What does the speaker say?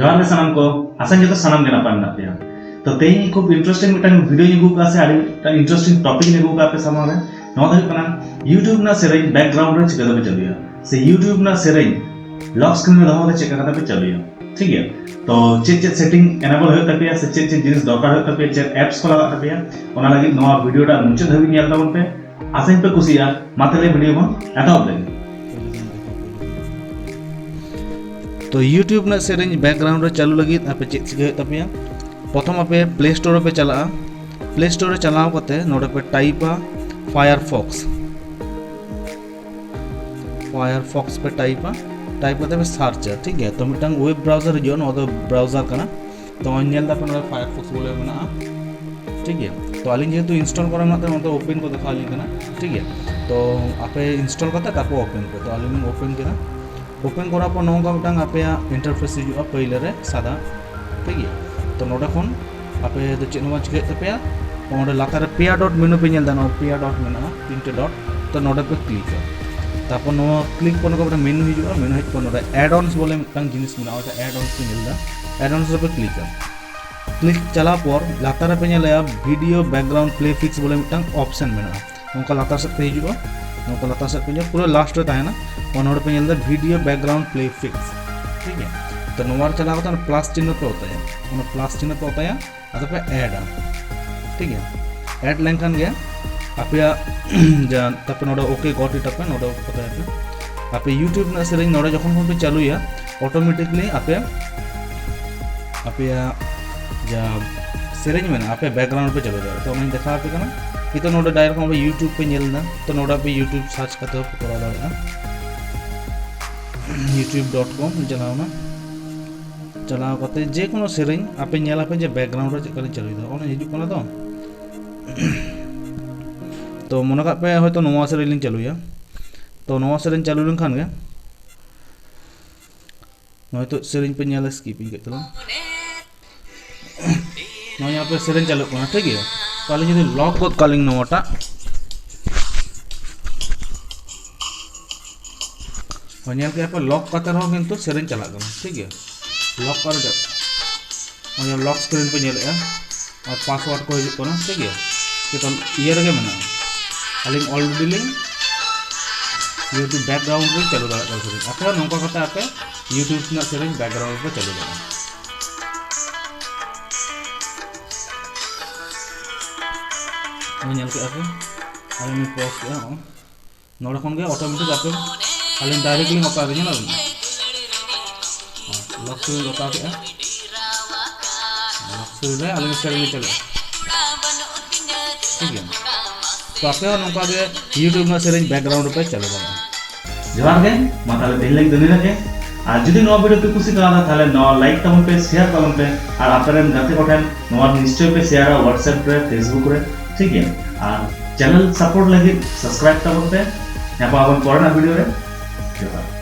जोहार गे सनम को आशा जो सनम के नापाय मेना पेया तो तेई खूब इंटरेस्टिंग मिटन वीडियो अगू का से आडी इंटरेस्टिंग टॉपिक अगू का पे सामने रे नवा दो कना यूट्यूब ना सेरेंग बैकग्राउंड रे चिका पे चलुया से यूट्यूब ना सेरेंग लॉक स्क्रीन में दहो चिका कथा पे चलुया ठीक है तो चेक सेटिंग एनेबल हो तपिया से चेक जिनिस दरकार हो तपिया चेक एप्स को लगा तपिया ओना लगी नवा वीडियो टा मुचे धबी नेल ताबन पे आशा पे कुसिया मातले वीडियो में एतहब लेंगे तो यूट्यूब ना सेरेंज बैकग्राउंड रे चालू लगी आपे चेक चिका हो तपिया प्रथम आपे प्ले स्टोर पे चला प्ले स्टोर रे चलाव कते नोडे पे टाइपा फायरफॉक्स पे टाइप करते पे सर्च ठीक है तो मिटन वेब ब्राउजर जो नो तो ब्राउजर कना तो नेल दा पे फायरफॉक्स बोले मना ठीक है तो आलिन जेतु इंस्टॉल करा ना तो ओपन को देखा आलिन कना ठीक है तो आपे इंस्टॉल करते ताको ओपन पे तो आलिन ओपन करा ओपन करा पर नोंका मिटन आपे इंटरफेस हिजुआ पहिले रे सादा ठीक है तो नोडे फोन आपे तो चेक नोवा चिके तपेया ओंडे लातार पेया डॉट मेनू पे नेल दानो पेया डॉट मेना तीनटे डॉट तो नोडे पे क्लिक तापर नो क्लिक करने को मेनू हिजुआ मेनू हेज पर नोडे एड ऑन्स बोले मिटन जिनिस मेना ओटा एड ऑन्स पे नेल दा एड ऑन्स पे क्लिक चला पर लातार पे nail video background play fix बोले मिटन ऑप्शन मेना ओंका लातार से पे हिजुआ ओंका लातार से पे पूरा लास्ट रे ताहेना और नोडे पे नेल दा वीडियो बैकग्राउंड प्ले फिक्स ठीक है तो नोवार चला होता है प्लस चिन्ह पे होता है उन प्लस चिन्ह पे होता है अद पे ऐड ठीक है ऐड लेंकन गया आपया जा तब नोडे ओके गॉट इट पे नोडे पता है आपे यूट्यूब ना सेरेंग नोडे जखन फोन पे चालू या ऑटोमेटिकली आपया जा सेरेंग में आपे बैकग्राउंड पे चलो जाए तो मैं देखा आपे कना ये तो नोडे डायरेक्ट हम यूट्यूब पे नेल ना तो नोडे पे यूट्यूब सर्च करते हो करा दाड़ा youtube.com चलाओ ना चलाओ करते जे कोनो सेरेंग आपे नेला पे जे बैकग्राउंड रे चेक चलुई दा ओने हिजु कना तो मने का पे होय तो नोवा सेरेंग चलुया तो नोवा सेरेंग चालू लन खान गे नय तो सेरेंग पे नेला स्किपिंग के तला नय यहाँ पे सेरेंग चालू कना ठीक है ताले जदि लॉक को कलिंग नोटा नेल के पे लॉक करते रहो किंतु सेरेंग चला गना ठीक है लॉक कर दे और लॉक स्क्रीन पे नेल और पासवर्ड को हिजु कना ठीक है कि तो ये रगे मना अलिंग ऑलरेडी लिंक यूट्यूब बैकग्राउंड रे चलो दाड़ा कर आपे नोका कता आपे यूट्यूब ना सेरेंग बैकग्राउंड पे चलो दाड़ा नेल के आपे अलिंग पॉज के नोडा खन के ऑटोमेटिक आपे अलिंग डायरेक्टली नोका दे ना लॉक से लगा के लॉक से अलिंग सेरेंग चलो ठीक है तो आपे नोका के यूट्यूब ना सेरेंग बैकग्राउंड पे चलो दाड़ा जोहार गे माताले दिल लाइक दने लगे আর যদি নয়া ভিডিও पे খুশি কানা তাহলে নয়া লাইক তাবন पे শেয়ার তাবन पे আর আপনাদের গাতে কোঠেন নয়া নিশ্চয় पे শেয়ার WhatsApp रे Facebook रे ठीक है আর চ্যানেল সাপোর্ট লাগি সাবস্ক্রাইব তাবন पे यहाँ पर अपन पढ़ना वीडियो रे जोहार।